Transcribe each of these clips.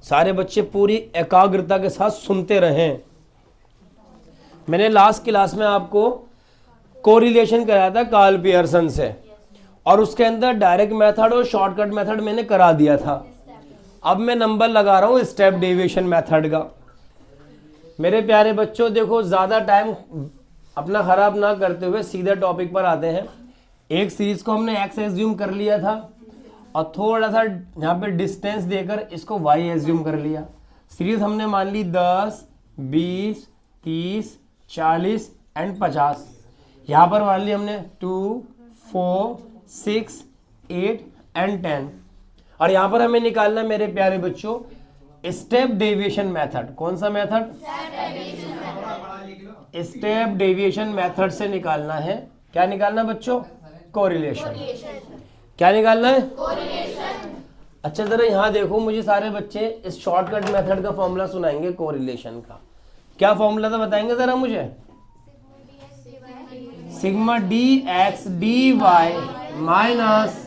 सारे बच्चे पूरी एकाग्रता के साथ सुनते रहें। मैंने लास्ट क्लास में आपको कोरिलेशन कराया था कार्ल पियर्सन से, और उसके अंदर डायरेक्ट मेथड और शॉर्टकट मेथड मैंने करा दिया था। अब मैं नंबर लगा रहा हूँ स्टेप डेविएशन मेथड का। मेरे प्यारे बच्चों देखो, ज़्यादा टाइम अपना ख़राब ना करते हुए सीधे टॉपिक पर आते हैं। एक सीरीज को हमने एक्स एज्यूम कर लिया था और थोड़ा सा यहाँ पे डिस्टेंस देकर इसको वाई एज्यूम कर लिया। सीरीज हमने मान ली 10, 20, 30, 40 एंड 50। यहाँ पर मान ली हमने 2, 4, 6, 8 एंड 10। और यहाँ पर हमें निकालना मेरे प्यारे बच्चों स्टेप डेविएशन मेथड। कौन सा मेथड? स्टेप डेविएशन मेथड से निकालना है। क्या निकालना बच्चों? कोरिलेशन। क्या निकालना है? कोरिलेशन। अच्छा जरा यहाँ देखो, मुझे सारे बच्चे इस शॉर्टकट मेथड का फॉर्मूला सुनाएंगे कोरिलेशन का। क्या फॉर्मूला था बताएंगे जरा मुझे? Sigma d x d y minus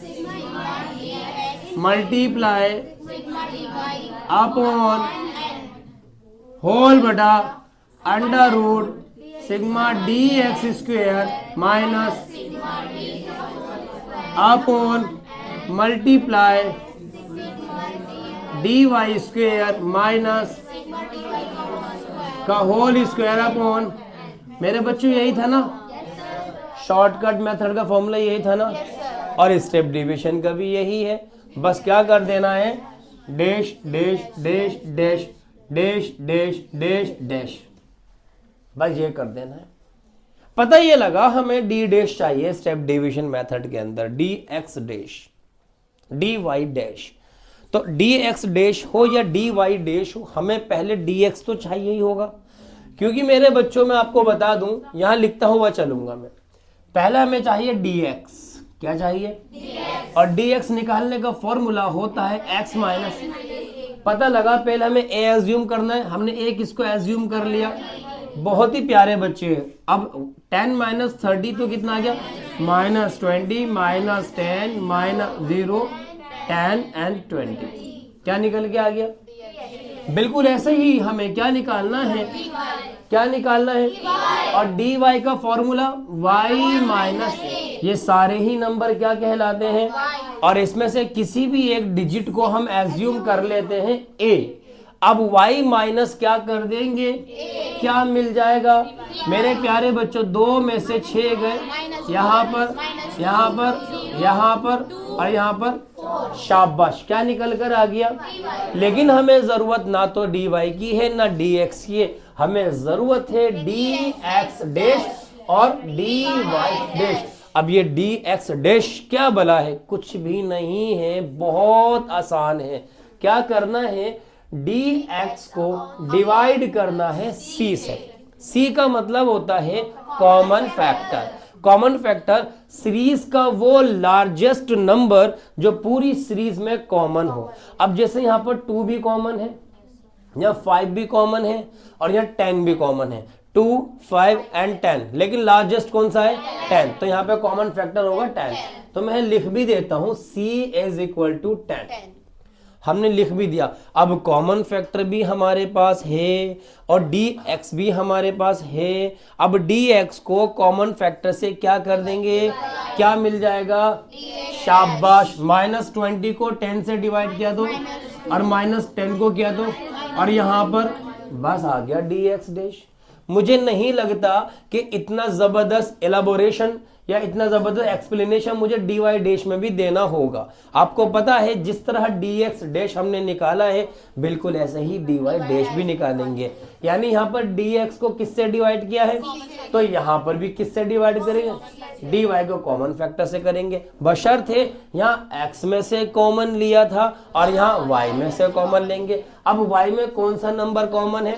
multiply upon whole बटा under root sigma d x square minus upon multiply d y square minus का होल स्क्वायर अपॉन। मेरे बच्चों यही था ना शॉर्टकट मेथड का फॉर्मूला, यही था ना। और स्टेप डेविएशन का भी यही है। बस क्या कर देना है, dash dash dash dash dash dash dash dash, बस ये कर देना है। पता ये लगा हमें डी डैश चाहिए स्टेप डेविएशन मेथड के अंदर, D X dash D Y dash. तो डी एक्स डैश हो या डी वाई डैश हो, हमें पहले डी एक्स तो चाहिए ही होगा। क्योंकि मेरे बच्चों में आपको बता दूं, यहां लिखता हुआ चलूंगा मैं। पहला हमें चाहिए डी एक्स। क्या चाहिए? DX। और डी एक्स निकालने का फॉर्मूला होता है एक्स माइनस। पता लगा पहले हमें ए एज्यूम करना है, हमने एक इसको एज्यूम कर लिया। बहुत ही प्यारे बच्चे। अब 10 माइनस 30 तो कितना आ गया? -20 -10 -0 10 एंड 20। क्या निकल के आ गया? बिल्कुल ऐसे ही हमें क्या निकालना है? क्या निकालना है? और डी वाई का फॉर्मूला वाई माइनस, ये सारे ही नंबर क्या कहलाते हैं? और इसमें से किसी भी एक डिजिट को हम एज्यूम कर लेते हैं ए। अब y माइनस क्या कर देंगे? क्या मिल जाएगा मेरे प्यारे बच्चों? 2 में से 6 गए, यहाँ पर, यहाँ पर, यहाँ पर और यहाँ पर। शाबाश, क्या निकल कर आ गया? लेकिन हमें जरूरत ना तो डी वाई की है ना डी एक्स की है, हमें जरूरत है डी एक्स डैश और डी वाई डैश। अब ये डी एक्स डैश क्या भला है? कुछ भी नहीं है, बहुत आसान है। क्या करना है? डी एक्स को डिवाइड करना है सी से। सी का मतलब होता है common factor. Common factor series का वो लार्जेस्ट नंबर जो पूरी सीरीज में कॉमन हो। अब जैसे यहाँ पर 2 भी कॉमन है, यहाँ 5 भी कॉमन है और यहाँ 10 भी कॉमन है। 2, 5 एंड 10, लेकिन लार्जेस्ट कौन सा है? 10। तो यहाँ पे कॉमन फैक्टर होगा 10। तो मैं लिख भी देता हूँ C इज इक्वल टू 10। हमने लिख भी दिया। अब कॉमन फैक्टर भी हमारे पास है और डी एक्स भी हमारे पास है। अब डी एक्स को कॉमन फैक्टर से क्या कर देंगे? क्या मिल जाएगा? शाबाश। -20 को 10 से डिवाइड किया तो, और -10 को किया तो, और यहाँ पर बस आ गया डी एक्स डैश। मुझे नहीं लगता कि इतना जबरदस्त एलाबोरेशन या इतना जबरदस्त एक्सप्लेनेशन मुझे डी वाई डैश में भी देना होगा। आपको पता है जिस तरह डी एक्स डैश हमने निकाला है, बिल्कुल ऐसे ही डी वाई डैश भी निकालेंगे। यानी यहाँ पर डी एक्स को किससे डिवाइड किया है, तो यहाँ पर भी किससे डिवाइड करेंगे? डी वाई को कॉमन फैक्टर से करेंगे। बशर्ते यहाँ एक्स में से कॉमन लिया था और यहाँ वाई में से कॉमन लेंगे। अब वाई में कौन सा नंबर कॉमन है?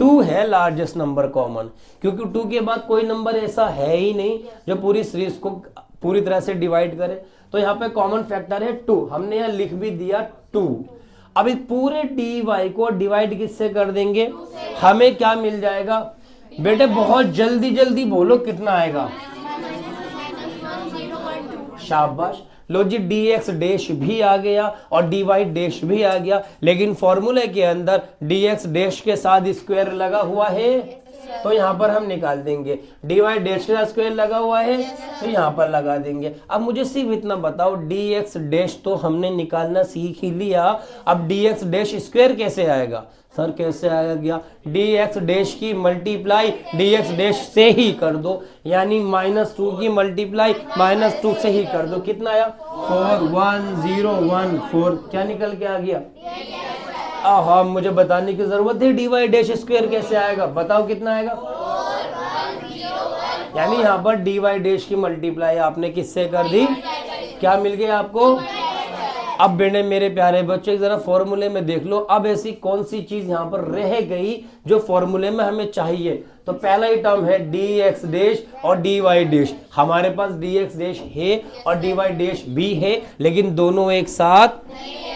2 है लार्जेस्ट नंबर कॉमन, क्योंकि 2 के बाद कोई नंबर ऐसा है ही नहीं जो पूरी सीरीज को पूरी तरह से डिवाइड करे। तो यहाँ पे कॉमन फैक्टर है 2, हमने यहाँ लिख भी दिया 2। अब इस पूरे डी वाई को डिवाइड किससे कर देंगे? हमें क्या मिल जाएगा? बेटे बहुत जल्दी जल्दी बोलो, कितना आएगा? शाबाश। लो जी डी एक्स डैश भी आ गया और डी वाई डैश भी आ गया, लेकिन फॉर्मूले के अंदर डी एक्स डैश के साथ स्क्वायर लगा हुआ है, तो यहाँ पर हम निकाल देंगे। डी वाई डैश का स्क्वायर लगा हुआ है तो यहाँ पर लगा देंगे। अब मुझे सिर्फ इतना बताओ, डी एक्स डैश तो हमने निकालना सीख ही लिया, अब डी एक्स डैश स्क्वायर कैसे आएगा? सर कैसे आएगा? डी एक्स डैश की मल्टीप्लाई डी एक्स डैश से ही कर दो, यानी -2 की मल्टीप्लाई -2 से ही कर दो। कितना आया? 41014। क्या निकल के आ गया? हाँ, मुझे बताने की जरूरत है डी वाई डैश स्क्वायर कैसे आएगा? बताओ कितना आएगा? 4101। यानी यहाँ पर डी वाई डैश की मल्टीप्लाई आपने किससे कर दी? क्या मिल गया आपको? अब बेटे मेरे प्यारे बच्चों जरा फॉर्मूले में देख लो, अब ऐसी कौन सी चीज यहाँ पर रह गई जो फॉर्मूले में हमें चाहिए। तो पहला ही टर्म है डी एक्स डैश और डी वाई डैश। हमारे पास डी एक्स डैश है और डी वाई डैश भी है, लेकिन दोनों एक साथ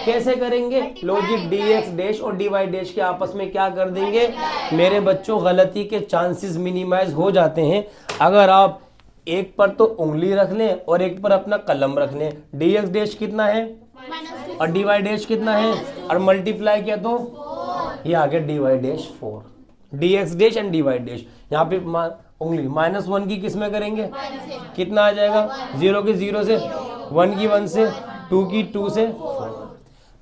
कैसे करेंगे? लो जी डी एक्स डैश और डी वाई डैश के आपस में क्या कर देंगे? मेरे बच्चों गलती के चांसेस मिनिमाइज हो जाते हैं अगर आप एक पर तो उंगली रख लें और एक पर अपना कलम रख लें। डी एक्स डैश कितना है और डी वाई डैश कितना है, और मल्टीप्लाई किया तो ये आ गया D Y dash 4। D X dash and D Y dash. यहाँ पे उंगली -1 की किस में करेंगे? कितना आ जाएगा? 0 की 0 से, 1 की 1 से, 2 की 2 से 4।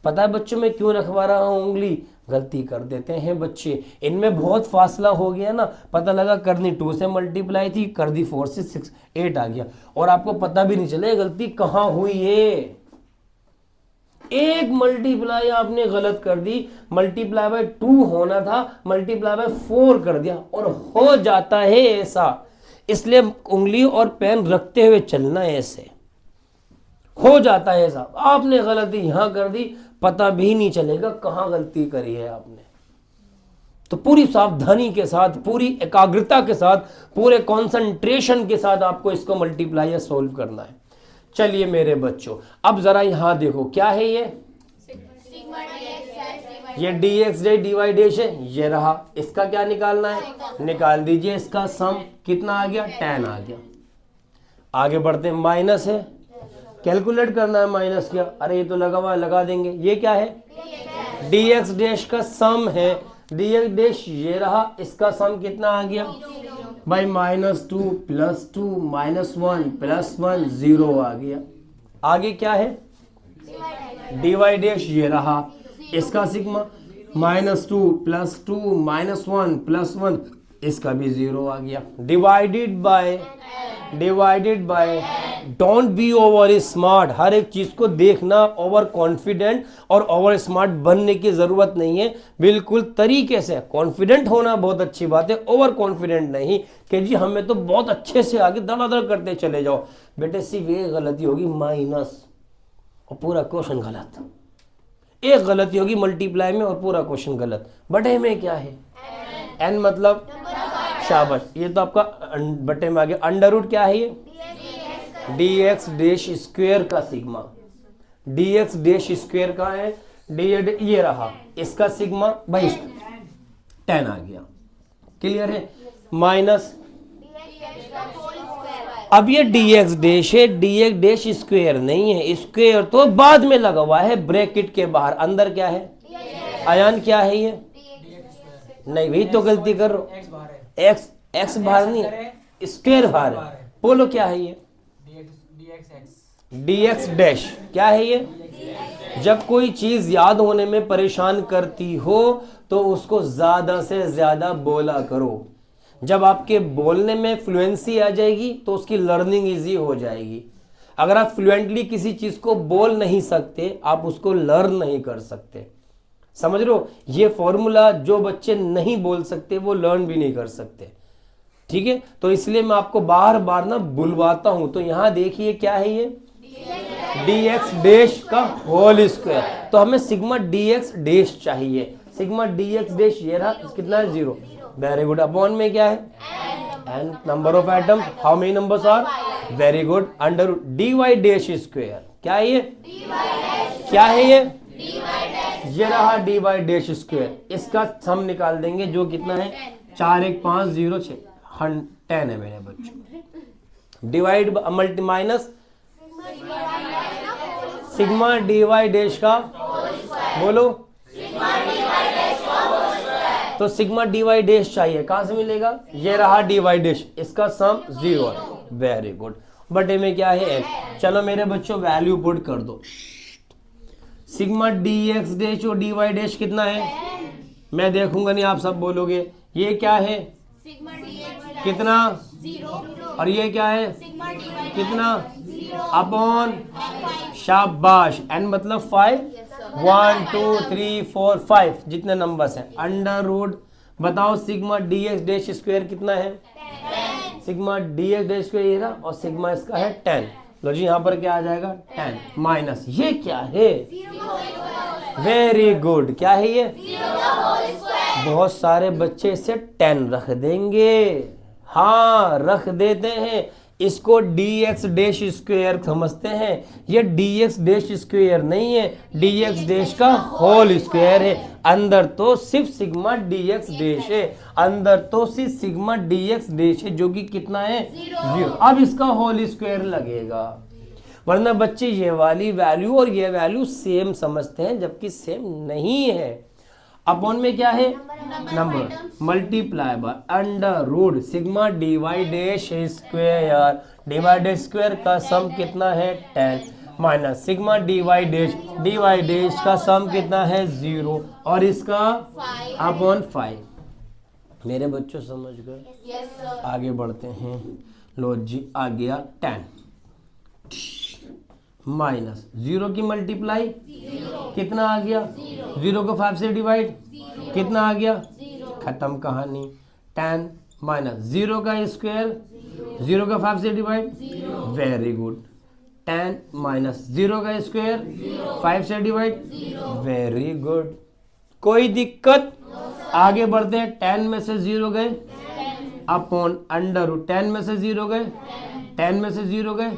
पता है बच्चों मैं क्यों रखवा रहा हूँ उंगली? गलती कर देते हैं बच्चे, इनमें बहुत फासला हो गया ना, पता लगा करनी 2 से मल्टीप्लाई थी, कर दी 4 से 6, 8 आ गया, और आपको पता भी नहीं चले गलती कहाँ हुई है। एक मल्टीप्लाई आपने गलत कर दी, मल्टीप्लाई बाय 2 होना था, मल्टीप्लाई बाय 4 कर दिया, और हो जाता है ऐसा। इसलिए उंगली और पेन रखते हुए चलना है, ऐसे हो जाता है ऐसा। आपने गलती यहां कर दी, पता भी नहीं चलेगा कहां गलती करी है आपने। तो पूरी सावधानी के साथ, पूरी एकाग्रता के साथ, पूरे कंसंट्रेशन के साथ आपको इसको मल्टीप्लाई या सोल्व करना है। चलिए मेरे बच्चों, अब जरा यहां देखो क्या है ये D X dash D Y dash है, ये रहा। इसका क्या निकालना है? निकाल दीजिए इसका सम। कितना आ गया? 10 आ गया। आगे बढ़ते हैं, माइनस है, कैलकुलेट करना है माइनस क्या। अरे ये तो लगा हुआ है, लगा देंगे। ये क्या है? डी एक्स डैश का सम है, डी एक्स डैश ये रहा, इसका सम कितना आ गया भाई? -2 + 2 -1 + 1 0 आ गया। आगे क्या है? डी वाई डैश ये रहा, इसका सिग्मा -2 + 2 -1 + 1, इसका भी 0 आ गया। Divided by don't be over smart. हर एक चीज को देखना, ओवर कॉन्फिडेंट और ओवर स्मार्ट बनने की जरूरत नहीं है। बिल्कुल तरीके से कॉन्फिडेंट होना बहुत अच्छी बात है, ओवर कॉन्फिडेंट नहीं कि जी हमें तो बहुत अच्छे से आगे धड़ाधड़ करते चले जाओ। बेटे सिर्फ एक गलती होगी माइनस और पूरा क्वेश्चन गलत। एक गलती होगी मल्टीप्लाई में और पूरा क्वेश्चन गलत। बटे में क्या है? एन मतलब शाबाश, ये तो आपका बटे में आ गया। अंडर रूट क्या है? ये डी एक्स डैश स्क्वायर का sigma. D X dash square का है, डी ये रहा, इसका सिग्मा भाई 10 आ गया। क्लियर है? माइनस, अब ये डी एक्स डैश है, डी एक्स डैश स्क्वायर नहीं है, स्क्वायर तो बाद में लगा हुआ है ब्रैकेट के बाहर। अंदर क्या है? आयान क्या है ये? नहीं वही तो गलती कर रहे हो, एक्स बाहर नहीं, स्क्वायर बाहर है। बोलो क्या है ये? डी एक्स डैश क्या है ये? जब कोई चीज याद होने में परेशान करती हो तो उसको ज्यादा से ज्यादा बोला करो। जब आपके बोलने में फ्लुएंसी आ जाएगी तो उसकी लर्निंग इजी हो जाएगी। अगर आप फ्लुएंटली किसी चीज को बोल नहीं सकते, आप उसको लर्न नहीं कर सकते। समझ रहे हो? ये फॉर्मूला जो बच्चे नहीं बोल सकते वो लर्न भी नहीं कर सकते। ठीक है, तो इसलिए मैं आपको बार बार ना बुलवाता हूं। तो यहां देखिए क्या है ये? डी एक्स डैश का होल स्क्वायर। तो हमें सिग्मा डी एक्स डैश चाहिए। सिग्मा डी एक्स डैश ये रहा, कितना है? 0। Very good. अपॉन में क्या है? N number of atom. How many numbers are? Very good. Under root D Y dash square क्या है ये? क्या है ये? ये रहा डी वाई डैश स्क्वायर। इसका सम निकाल देंगे जो कितना है? 4 1 5 0 6 10 है मेरे बच्चों। Divide multi minus sigma D Y dash का बोलो, तो सिग्मा डी वाई डैश चाहिए, कहां से मिलेगा? ये रहा डी वाई डैश, इसका सम 0 है। Very good. बटे में क्या है? n। चलो मेरे बच्चों वैल्यू पुट कर दो। सिग्मा डी एक्स डैश और डी वाई डैश कितना है? मैं देखूंगा नहीं, आप सब बोलोगे। ये क्या है? कितना? और ये क्या है? कितना? अपॉन, शाबाश, n मतलब 5, 1 2 3 4 5 जितने नंबर्स हैं, अंडर रूट। बताओ sigma d X dash square कितना है? Sigma d X dash square ये रहा, और सिग्मा इसका है 10। लो जी, यहाँ पर क्या आ जाएगा? 10 माइनस, ये क्या है? वेरी गुड, क्या है ये? बहुत सारे बच्चे इसे 10 रख देंगे। हाँ, रख देते हैं। इसको डी एक्स डैश स्क्वायर समझते हैं। ये डी एक्स डैश स्क्वायर नहीं है, डी एक्स डैश का होल स्क्वायर है। अंदर तो सिर्फ सिग्मा डी एक्स डैश है, अंदर तो सिर्फ सिग्मा डी एक्स डैश है, जो कि कितना है? 0। अब इसका होल स्क्वायर लगेगा, वरना बच्चे ये वाली वैल्यू और ये वैल्यू सेम समझते हैं, जबकि सेम नहीं है। अपॉन में क्या है? Number, multiply by under root sigma D Y dash square. D Y dash square का सम कितना है? 10 minus sigma D Y dash का सम कितना है? 0, और इसका अपॉन 5। मेरे बच्चों समझ गए? आगे बढ़ते हैं। लो जी, आ गया 10 माइनस 0 की मल्टीप्लाई कितना आ गया? 0 को 5 से डिवाइड कितना आ गया? खत्म कहानी। 10 माइनस 0 का स्क्वायर, 0 का 5 से डिवाइड, वेरी गुड। 10 माइनस 0 का स्क्वायर 5 से डिवाइड, वेरी गुड। कोई दिक्कत? आगे बढ़ते हैं। 10 में से 0 गए, अपॉन अंडर रूट 10 में से 0 गए, 10 में से 0 गए,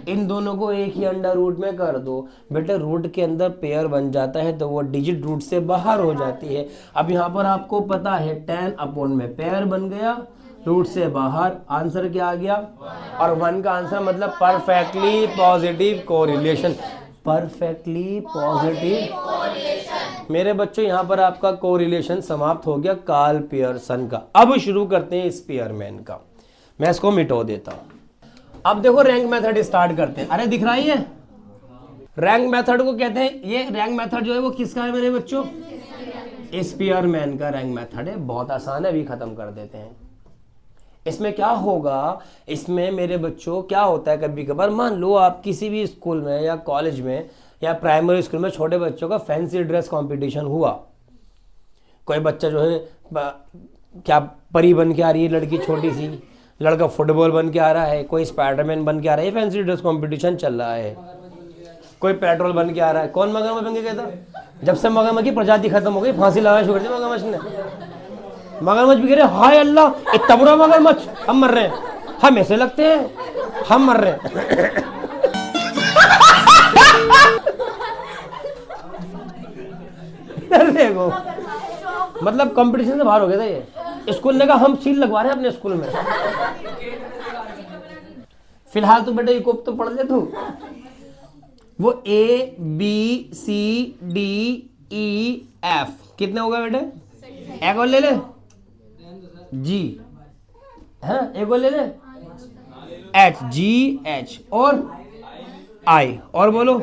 इन दोनों को एक ही अंडर रूट में कर दो। बेटे रूट के अंदर पेयर बन जाता है तो वो डिजिट रूट से बाहर हो जाती है। अब यहाँ पर आपको पता है 10 अपॉन में पेयर बन गया, रूट से बाहर, आंसर क्या आ गया? और 1 का आंसर मतलब perfectly positive correlation. Perfectly positive. मेरे बच्चों यहाँ पर आपका कोरिलेशन समाप्त हो गया कार्ल पियर्सन का। अब शुरू करते हैं स्पीयरमैन का। मैं इसको मिटो देता हूँ। अब देखो रैंक मेथड स्टार्ट करते हैं। अरे दिख रहा है ये? रैंक मेथड को कहते हैं, ये रैंक मेथड जो है वो किसका है मेरे बच्चों? स्पीयरमैन का रैंक मेथड है। बहुत आसान है, अभी खत्म कर देते हैं। इसमें क्या होगा? इसमें मेरे बच्चों क्या होता है, कभी कभार मान लो आप किसी भी स्कूल में या कॉलेज में या प्राइमरी स्कूल में छोटे बच्चों का फैंसी ड्रेस कंपटीशन हुआ। कोई बच्चा जो है क्या परी बन के आ रही है लड़की छोटी सी, लड़का फुटबॉल बन के आ रहा है, कोई स्पाइडरमैन बन के आ रहा है, फैंसी ड्रेस कंपटीशन चल रहा है। कोई पेट्रोल बन के आ रहा है। कौन मगरमच्छ बन के गया था? जब से मगरमच्छ की प्रजाति खत्म हो गई, फांसी लगाना शुरू कर दी मगरमच्छ ने। मगरमच्छ भी कह रहे हाय अल्लाह इतना बुरा मगरमच्छ, हम मर रहे हैं, हम ऐसे लगते हैं, हम मर रहे हैं। देखो मतलब कंपटीशन से बाहर हो गया था ये। स्कूल ने कहा हम सील लगवा रहे हैं अपने स्कूल में। फिलहाल तो बेटा इकोप तो पढ़ ले तू। वो A B C D E F कितने हो गए बेटे? एक और ले ले G, हाँ एक और ले ले H, G H और I, और बोलो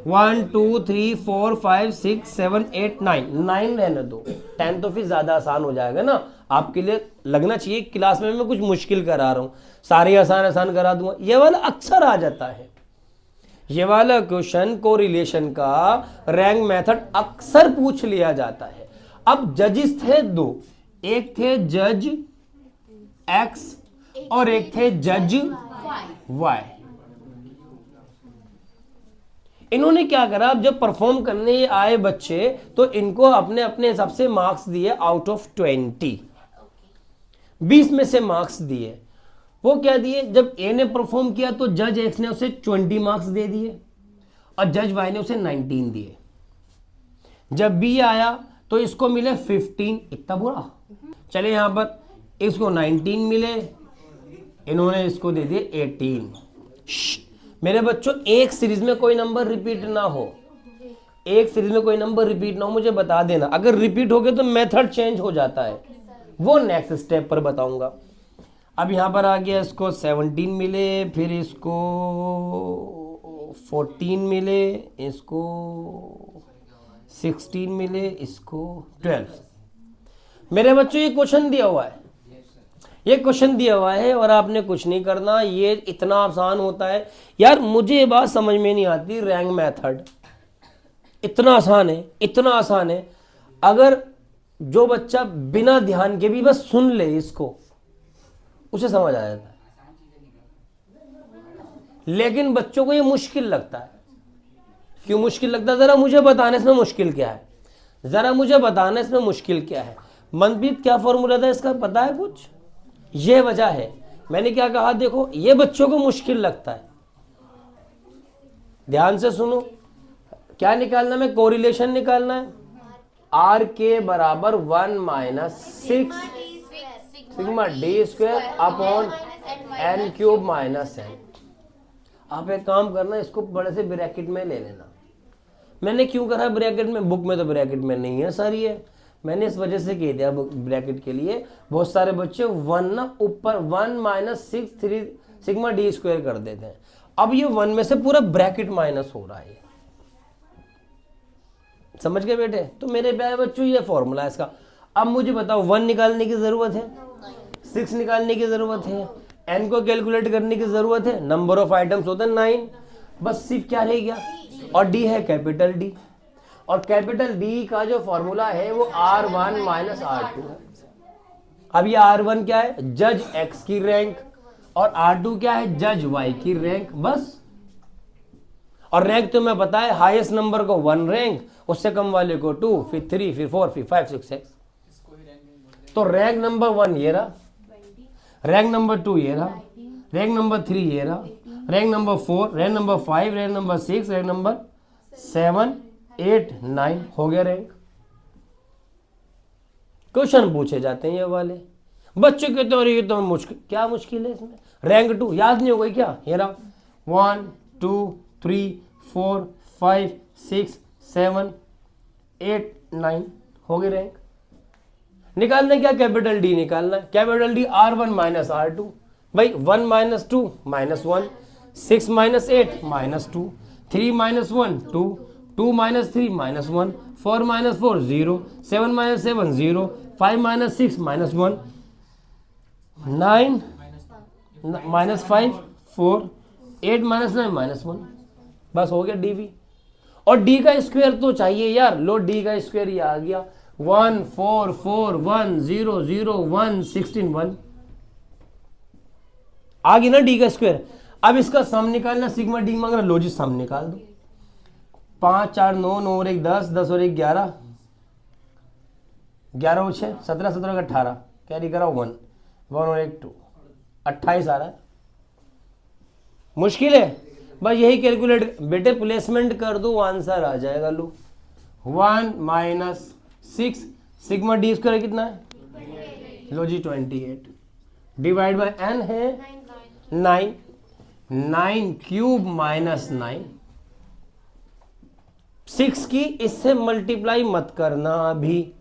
1 2 3 4 5 6 7 8 9 9 रहने दो। 10 तो फिर ज्यादा आसान हो जाएगा ना, आपके लिए लगना चाहिए क्लास में मैं कुछ मुश्किल करा रहा हूँ, सारे आसान आसान करा दूंगा। ये वाला अक्सर आ जाता है, ये वाला क्वेश्चन कोरिलेशन का रैंक मेथड अक्सर पूछ लिया जाता है। अब जजेस थे दो, एक थे जज X और एक थे जज Y। इन्होंने क्या करा, अब जब परफॉर्म करने आए बच्चे तो इनको अपने अपने हिसाब से मार्क्स दिए आउट ऑफ 20, 20 में से मार्क्स दिए। वो क्या दिए, जब ए ने परफॉर्म किया तो जज एक्स ने उसे 20 मार्क्स दे दिए और जज वाई ने उसे 19 दिए। जब बी आया तो इसको मिले 15, इतना बुरा। चले यहां पर इसको 19 मिले, इन्होंने इसको दे दिए 18। मेरे बच्चों एक सीरीज में कोई नंबर रिपीट ना हो, एक सीरीज में कोई नंबर रिपीट ना हो, मुझे बता देना। अगर रिपीट हो गए तो मेथड चेंज हो जाता है, वो नेक्स्ट स्टेप पर बताऊंगा। अब यहां पर आ गया, इसको 17 मिले, फिर इसको 14 मिले, इसको 16 मिले, इसको 12। मेरे बच्चों ये क्वेश्चन दिया हुआ है, ये क्वेश्चन दिया हुआ है और आपने कुछ नहीं करना। ये इतना आसान होता है यार, मुझे ये बात समझ में नहीं आती, रैंक मेथड इतना आसान है, इतना आसान है। अगर जो बच्चा बिना ध्यान के भी बस सुन ले इसको, उसे समझ आ जाता है। लेकिन बच्चों को ये मुश्किल लगता है। क्यों मुश्किल लगता है? जरा मुझे बताने इसमें मुश्किल क्या है, जरा मुझे बताना इसमें मुश्किल क्या है। मनप्रीत क्या फॉर्मूला था इसका, पता है कुछ? ये वजह है, मैंने क्या कहा, देखो ये बच्चों को मुश्किल लगता है। ध्यान से सुनो, क्या निकालना है? कोरिलेशन निकालना है। आर के बराबर 1 minus 6 sigma D square upon N cube minus N. आप एक काम करना, इसको बड़े से ब्रैकेट में ले लेना। मैंने क्यों करा ब्रैकेट में? बुक में तो ब्रैकेट में नहीं है सर, ये मैंने इस वजह से कह दिया ब्रैकेट के लिए। बहुत सारे बच्चे 1 ना ऊपर 1 माइनस 6 3 सिग्मा डी स्क्वायर कर देते हैं। अब ये 1 में से पूरा ब्रैकेट माइनस हो रहा है, समझ गए बेटे? तो मेरे प्यारे बच्चों ये फॉर्मूला है इसका। अब मुझे बताओ 1 निकालने की जरूरत है, 6 निकालने की जरूरत है, n को कैलकुलेट करने की जरूरत है, नंबर ऑफ आइटम्स होते हैं 9, बस सिर्फ क्या रह गया, और d है कैपिटल D, और कैपिटल D का जो फॉर्मूला है वो R1 माइनस R2 है। अब ये R1 क्या है? जज X की रैंक, और R2 क्या है? जज Y की रैंक, बस। और रैंक तो मैं पता है, हाईएस्ट नंबर को 1 रैंक, उससे कम वाले को 2, फिर 3, फिर 4, फिर 5, 6, 6। तो रैंक नंबर 1 ये रहा, रैंक नंबर 2 ये रहा, रैंक नंबर 3 ये रहा, rank number 4, rank number 5, rank number 6, rank number 7, 8, 9 हो गया रैंक। क्वेश्चन पूछे जाते हैं ये वाले, बच्चे कहते हैं ये तो मुश्किल, क्या मुश्किल है इसमें? रैंक 2 याद नहीं हो गई क्या? ये रहा 1 2 3 4 5 6 7 8 9 हो गए रैंक। निकालना क्या? कैपिटल डी निकालना है। Capital D R1 minus R2, भाई 1 minus 2 minus 1, 6 minus 8 minus 2, 3 minus 1 2, 2 minus 3 minus 1, 4 minus 4 0, 7 minus 7 0, 5 minus 6 minus 1, 9 minus 5 4, 8 minus 9 minus 1, बस हो गया डीवी। और डी का स्क्वायर तो चाहिए यार, लो डी का स्क्वायर ये आ गया 1 4 4 1 0 0 1 16 1 आ गई ना डी का स्क्वायर। अब इसका सम निकालना, सिग्मा डी मांग रहा, लो जी सम निकाल दो। 5 4 9 9 और 1 10, 10 और 1 11, 11 और 6 17, 17 और 18, कैरी करा 1 और 1 2, 28 आ रहा है। मुश्किल है, बस यही कैलकुलेट बेटे, प्लेसमेंट कर दो आंसर आ जाएगा। लो 1 माइनस 6 सिग्मा डी स्क्वायर कितना है? लो जी 28 डिवाइड बाय n है 9, 9 क्यूब माइनस 9। 6 की इससे मल्टीप्लाई मत करना अभी,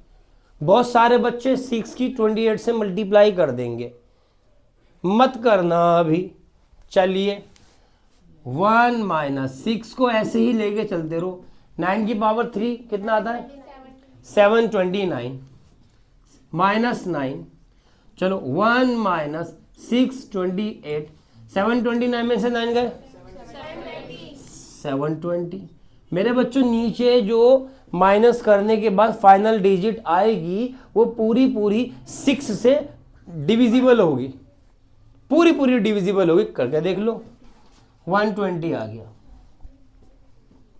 बहुत सारे बच्चे 6 की 28 से मल्टीप्लाई कर देंगे, मत करना अभी। चलिए 1 माइनस 6 को ऐसे ही लेके चलते रहो। 9 की पावर 3 कितना आता है? 729 माइनस 9। चलो 1 माइनस 628, 729 में से 9 गए 720। मेरे बच्चों नीचे जो माइनस करने के बाद फाइनल डिजिट आएगी वो पूरी पूरी 6 से डिविजिबल होगी, पूरी पूरी डिविजिबल होगी, करके देख लो 120 आ गया।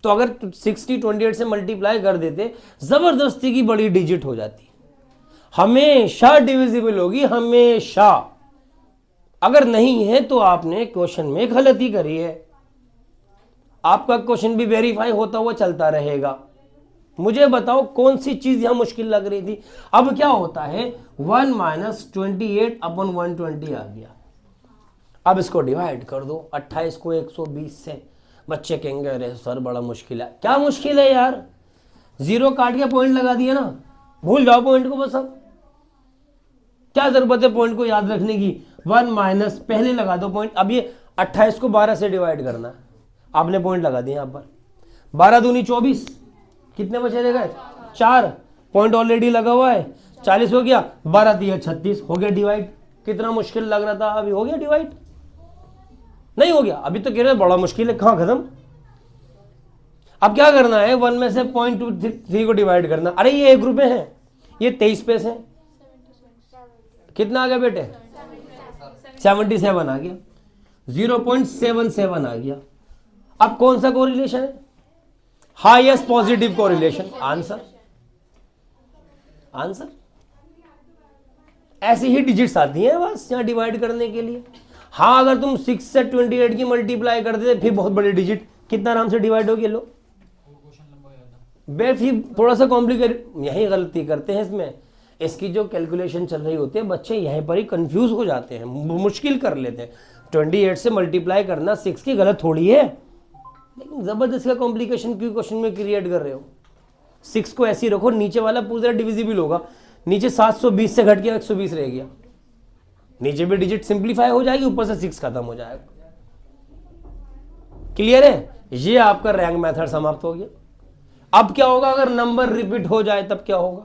तो अगर 60 28 से मल्टीप्लाई कर देते, जबरदस्ती की बड़ी डिजिट हो जाती, हमेशा डिविजिबल होगी, हमेशा। अगर नहीं है तो आपने क्वेश्चन में गलती करी है, आपका क्वेश्चन भी वेरीफाई होता हुआ चलता रहेगा। मुझे बताओ कौन सी चीज यहां मुश्किल लग रही थी? अब क्या होता है 1 माइनस 28 अपॉन 120 आ गया। अब इसको डिवाइड कर दो 28 को 120 से। बच्चे कहेंगे अरे सर बड़ा मुश्किल है। क्या मुश्किल है यार, जीरो काट के पॉइंट लगा दिया ना, भूल जाओ पॉइंट को बस। अब क्या जरूरत है पॉइंट को याद रखने की, 1 माइनस पहले लगा दो पॉइंट। अब ये 28 को 12 से डिवाइड करना है, आपने पॉइंट लगा दिए यहाँ पर। 12 दूनी 24, कितने बचे रह गए 4, पॉइंट ऑलरेडी लगा हुआ है, 40 हो गया, 12 दिया 36, हो गया डिवाइड। कितना मुश्किल लग रहा था, अभी हो गया डिवाइड? नहीं हो गया, अभी तो कह रहे बड़ा मुश्किल है, कहां खत्म। अब क्या करना है, 1 में से 0.23 को डिवाइड करना। अरे ये एक रुपए है, ये 23 पैसे है, कितना आ गया बेटे 77 आ गया, 0.77 आ गया। अब कौन सा कोरिलेशन है, highest positive correlation. Answer answer ऐसी ही डिजिट्स आती हैं बस यहां डिवाइड करने के लिए। हाँ अगर तुम 6 से 28 की मल्टीप्लाई कर देते फिर बहुत बड़ी डिजिट, कितना आराम से डिवाइड हो गया। लो बे फिर थोड़ा सा कॉम्प्लिकेट, यही गलती करते हैं इसमें, इसकी जो कैलकुलेशन चल रही होती है बच्चे यहीं पर ही कंफ्यूज हो जाते हैं, मुश्किल कर लेते हैं। 28 से मल्टीप्लाई करना 6 की गलत थोड़ी है, लेकिन जबरदस्त का कॉम्प्लिकेशन क्यों क्वेश्चन में क्रिएट कर रहे हो। 6 को ऐसे ही रखो, नीचे वाला पूरा डिविजिबल होगा, नीचे 720 से घट के 120 रह गया, नीचे भी डिजिट सिंप्लीफाई हो जाएगी, ऊपर से 6 खत्म हो जाएगा। क्लियर है, ये आपका रैंक मेथड समाप्त हो गया। अब क्या होगा अगर नंबर रिपीट हो जाए, तब क्या होगा,